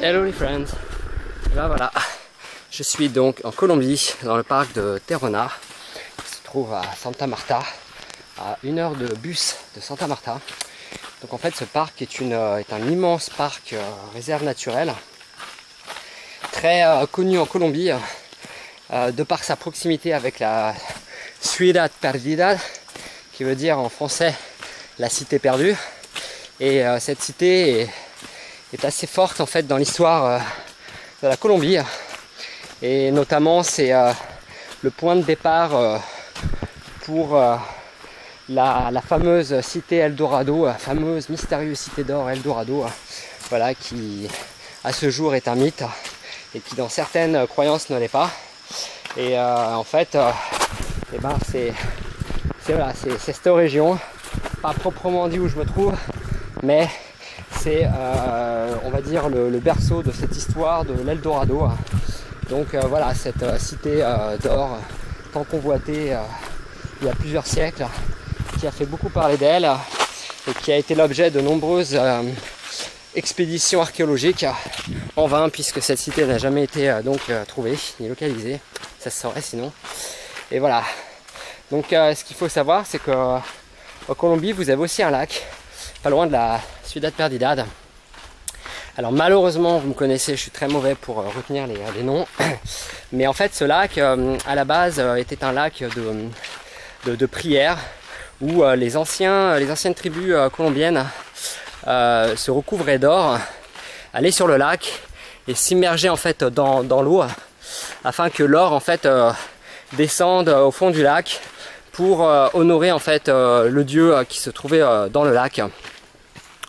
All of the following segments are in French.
Hello les friends. Et ben voilà, je suis donc en Colombie, dans le parc de Terona, qui se trouve à Santa Marta, à 1 heure de bus de Santa Marta. Donc en fait ce parc est un immense parc réserve naturelle, très connu en Colombie, de par sa proximité avec la Ciudad Perdida, qui veut dire en français la cité perdue. Et cette cité est assez forte en fait dans l'histoire de la Colombie, et notamment c'est le point de départ pour la fameuse cité Eldorado, la fameuse mystérieuse cité d'or Eldorado, voilà, qui à ce jour est un mythe et qui dans certaines croyances ne l'est pas. Et en fait c'est cette région, pas proprement dit où je me trouve, mais c'est on va dire le berceau de cette histoire de l'Eldorado. Donc voilà, cette cité d'or tant convoitée il y a plusieurs siècles, qui a fait beaucoup parler d'elle et qui a été l'objet de nombreuses expéditions archéologiques en vain, puisque cette cité n'a jamais été trouvée ni localisée, ça se saurait sinon. Et voilà, donc ce qu'il faut savoir, c'est qu'en Colombie vous avez aussi un lac pas loin de la Ciudad Perdida. Alors malheureusement vous me connaissez, je suis très mauvais pour retenir les noms, mais en fait ce lac à la base était un lac de prière, où les anciennes tribus colombiennes se recouvraient d'or, allaient sur le lac et s'immergeaient en fait dans l'eau, afin que l'or en fait descende au fond du lac pour honorer en fait le dieu qui se trouvait dans le lac.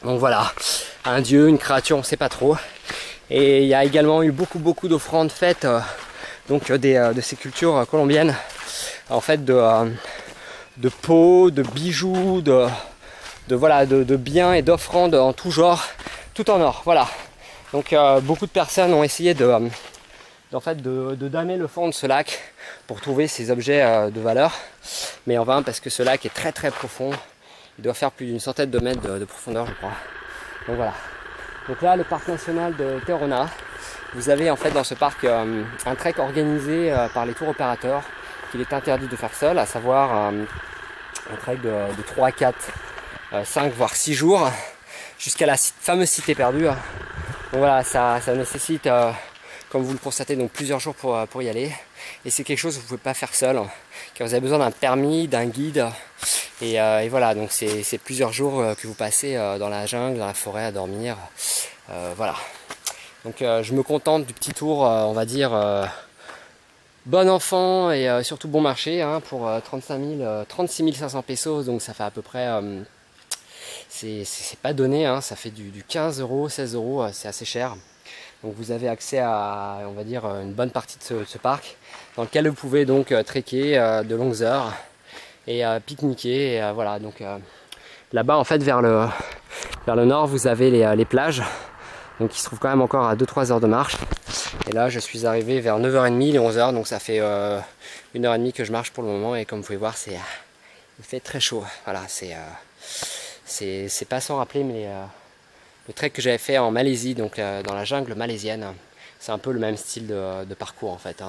Donc voilà, un dieu, une créature, on ne sait pas trop. Et il y a également eu beaucoup d'offrandes faites de ces cultures colombiennes, en fait de peaux, de bijoux, de biens et d'offrandes en tout genre, tout en or. Voilà. Donc beaucoup de personnes ont essayé de damer le fond de ce lac pour trouver ces objets de valeur, mais en vain, parce que ce lac est très profond. Il doit faire plus d'une centaine de mètres de profondeur, je crois. Donc voilà. Donc là, le parc national de Terona, vous avez en fait dans ce parc un trek organisé par les tours opérateurs qu'il est interdit de faire seul, à savoir un trek de 3, 4, 5 voire 6 jours jusqu'à la fameuse cité perdue. Donc voilà, ça nécessite, comme vous le constatez, donc plusieurs jours pour y aller. Et c'est quelque chose que vous ne pouvez pas faire seul, car vous avez besoin d'un permis, d'un guide. Et voilà, donc c'est plusieurs jours que vous passez dans la jungle, dans la forêt, à dormir. Voilà. Donc je me contente du petit tour, on va dire, bon enfant et surtout bon marché, pour 36 500 pesos, donc ça fait à peu près, c'est pas donné, ça fait du 15 euros, 16 euros, c'est assez cher. Donc vous avez accès à, on va dire, une bonne partie de ce parc, dans lequel vous pouvez donc trekker de longues heures et pique-niquer. Et voilà, donc là-bas en fait vers le nord vous avez les plages, donc qui se trouvent quand même encore à 2-3 heures de marche. Et là je suis arrivé vers 9h30, les 11h, donc ça fait 1h30 que je marche pour le moment, et comme vous pouvez voir il fait très chaud. Voilà, c'est pas sans rappeler, mais le trek que j'avais fait en Malaisie, donc dans la jungle malaisienne, c'est un peu le même style de parcours en fait.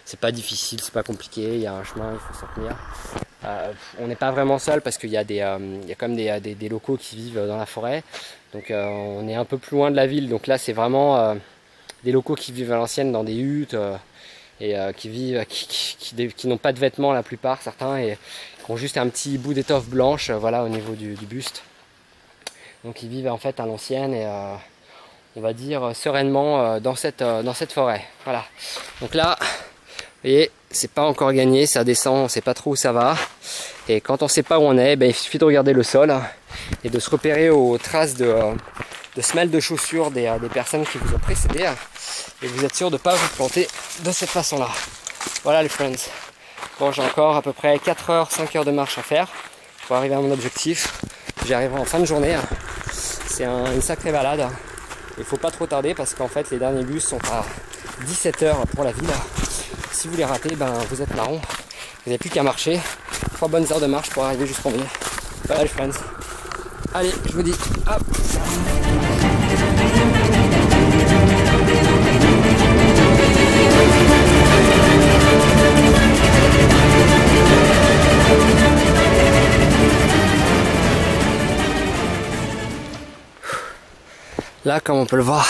C'est pas difficile, c'est pas compliqué, il y a un chemin, il faut s'en tenir. On n'est pas vraiment seul, parce qu'il y a quand même des locaux qui vivent dans la forêt. Donc on est un peu plus loin de la ville, donc là c'est vraiment des locaux qui vivent à l'ancienne dans des huttes et qui n'ont pas de vêtements la plupart, certains, et qui ont juste un petit bout d'étoffe blanche, voilà, au niveau du buste. Donc ils vivent en fait à l'ancienne et on va dire sereinement dans cette forêt. Voilà. Donc là, vous voyez, c'est pas encore gagné, ça descend, on sait pas trop où ça va. Et quand on sait pas où on est, il suffit de regarder le sol et de se repérer aux traces de semelles de chaussures des personnes qui vous ont précédé. Et vous êtes sûr de ne pas vous planter de cette façon-là. Voilà les friends. Bon, j'ai encore à peu près 4 heures, 5 heures de marche à faire pour arriver à mon objectif. J'y arriverai en fin de journée. C'est une sacrée balade. Il ne faut pas trop tarder, parce qu'en fait les derniers bus sont à 17h pour la ville. Si vous les ratez, vous êtes marron. Vous n'avez plus qu'à marcher. 3 bonnes heures de marche pour arriver jusqu'en ville. Voilà les friends. Allez, je vous dis hop. Là, comme on peut le voir,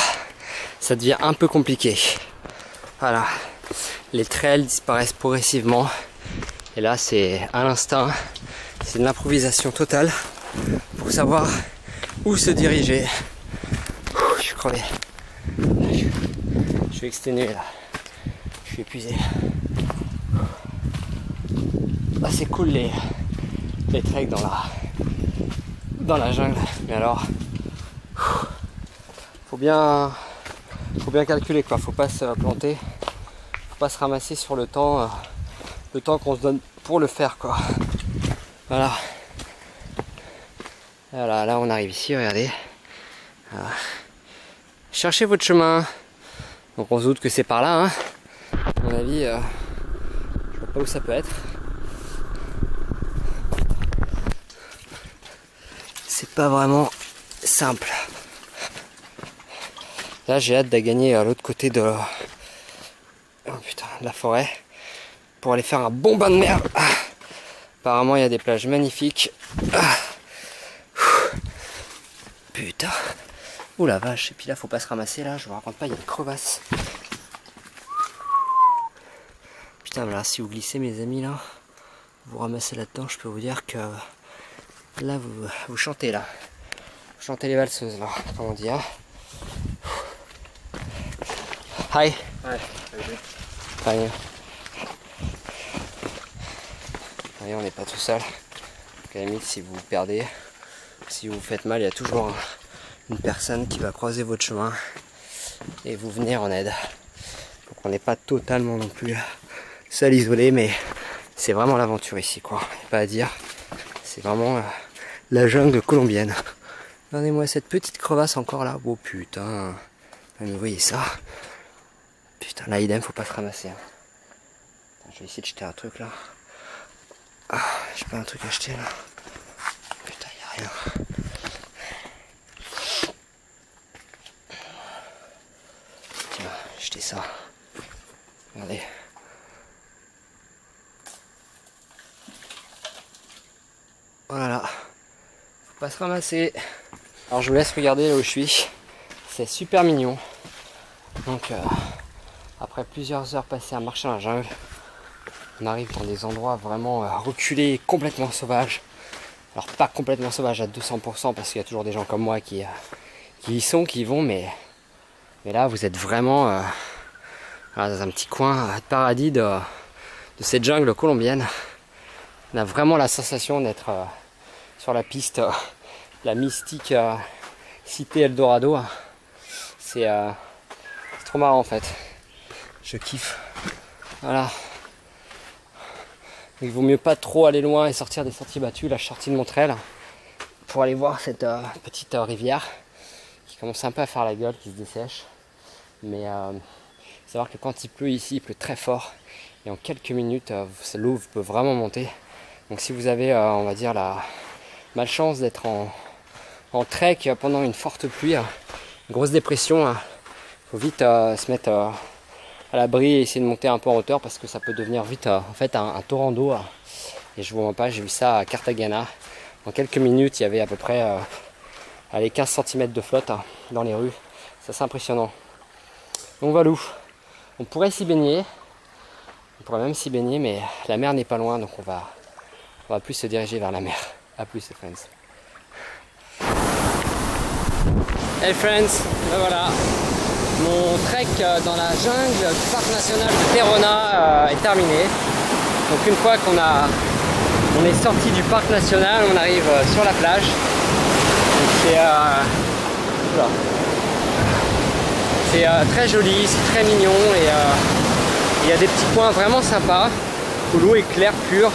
ça devient un peu compliqué. Voilà, les trails disparaissent progressivement. Et là, c'est à l'instinct, c'est de l'improvisation totale pour savoir où se diriger. Je suis crevé. Je suis exténué là. Je suis épuisé. Ah, c'est cool les treks dans la jungle. Mais alors, faut bien calculer quoi. Faut pas se planter. Faut pas se ramasser sur le temps qu'on se donne pour le faire quoi. Voilà. Voilà, là on arrive ici, regardez. Voilà. Cherchez votre chemin. Donc on se doute que c'est par là, hein. À mon avis, je vois pas où ça peut être. C'est pas vraiment simple. Là j'ai hâte de gagner à l'autre côté de la forêt pour aller faire un bon bain de mer. Apparemment il y a des plages magnifiques. Putain. Ouh la vache, et puis là faut pas se ramasser là, je vous raconte pas, il y a une crevasse. Putain, mais là si vous glissez mes amis là, vous ramassez là-dedans, je peux vous dire que là vous chantez là. Vous chantez les valseuses là, comme on dit hein. Hi. Hi. Hi. Voyez, on n'est pas tout seul. À la limite, si vous vous perdez, si vous vous faites mal, il y a toujours une personne qui va croiser votre chemin et vous venir en aide. Donc on n'est pas totalement non plus seul, isolé, mais c'est vraiment l'aventure ici, quoi. Il n'y a pas à dire. C'est vraiment la jungle colombienne. Regardez-moi cette petite crevasse encore là. Oh putain. Mais vous voyez ça? Putain, là idem, faut pas se ramasser. Hein. Je vais essayer de jeter un truc là. Ah, j'ai pas un truc à jeter là. Putain, y a rien. Tiens, jeter ça. Regardez. Voilà. Faut pas se ramasser. Alors je vous laisse regarder là où je suis. C'est super mignon. Donc après plusieurs heures passées à marcher dans la jungle, on arrive dans des endroits vraiment reculés, complètement sauvages. Alors pas complètement sauvages à 200% parce qu'il y a toujours des gens comme moi qui y sont, qui y vont, mais là vous êtes vraiment voilà, dans un petit coin de paradis de cette jungle colombienne. On a vraiment la sensation d'être sur la piste, la mystique cité Eldorado. C'est trop marrant en fait. Je kiffe. Voilà. Il vaut mieux pas trop aller loin et sortir des sentiers battus. Là je suis sorti de mon trail pour aller voir cette petite rivière qui commence un peu à faire la gueule, qui se dessèche. Mais savoir que quand il pleut ici, il pleut très fort. Et en quelques minutes, l'eau peut vraiment monter. Donc si vous avez, on va dire, la malchance d'être en trek pendant une forte pluie, une grosse dépression, il faut vite se mettre à l'abri et essayer de monter un peu en hauteur parce que ça peut devenir vite en fait un torrent d'eau. Et je vous mens pas, j'ai vu ça à Cartagena. En quelques minutes, il y avait à peu près 15 cm de flotte dans les rues. C'est assez impressionnant. Donc voilà, on pourrait s'y baigner. On pourrait même s'y baigner, mais la mer n'est pas loin, donc on va plus se diriger vers la mer. A plus, les friends. Hey friends, ben voilà. Mon trek dans la jungle du parc national de Terrona est terminé. Donc une fois on est sorti du parc national, on arrive sur la plage. C'est très joli, c'est très mignon et il y a des petits coins vraiment sympas où l'eau est claire, pure.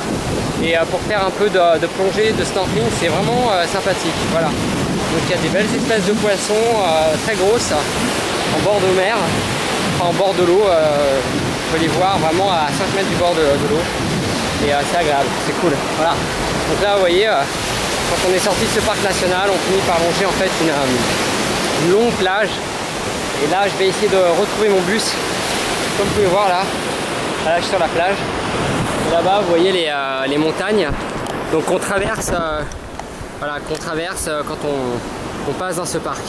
Et pour faire un peu de plongée, de snorkeling, c'est vraiment sympathique. Voilà. Donc il y a des belles espèces de poissons très grosses en bord de mer, enfin en bord de l'eau. On peut les voir vraiment à 5 mètres du bord de l'eau. Et c'est agréable, c'est cool. Voilà. Donc là vous voyez, quand on est sorti de ce parc national, on finit par longer en fait une longue plage. Et là je vais essayer de retrouver mon bus. Comme vous pouvez voir là, je suis sur la plage. Là-bas vous voyez les montagnes. Donc on traverse, voilà, quand on passe dans ce parc.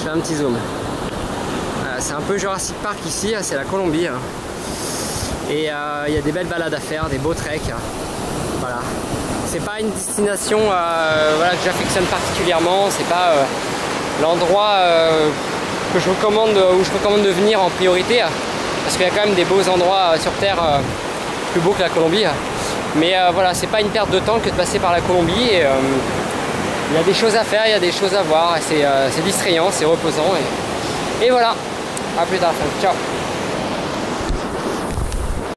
fais un petit zoom. C'est un peu Jurassic Park ici, c'est la Colombie. Et il y a des belles balades à faire, des beaux treks. Voilà. C'est pas une destination voilà, que j'affectionne particulièrement, c'est pas l'endroit que je recommande, où je recommande de venir en priorité, parce qu'il y a quand même des beaux endroits sur Terre plus beaux que la Colombie. Mais voilà, c'est pas une perte de temps que de passer par la Colombie. Et, il y a des choses à faire, il y a des choses à voir, c'est distrayant, c'est reposant. Et voilà, à plus tard, ciao.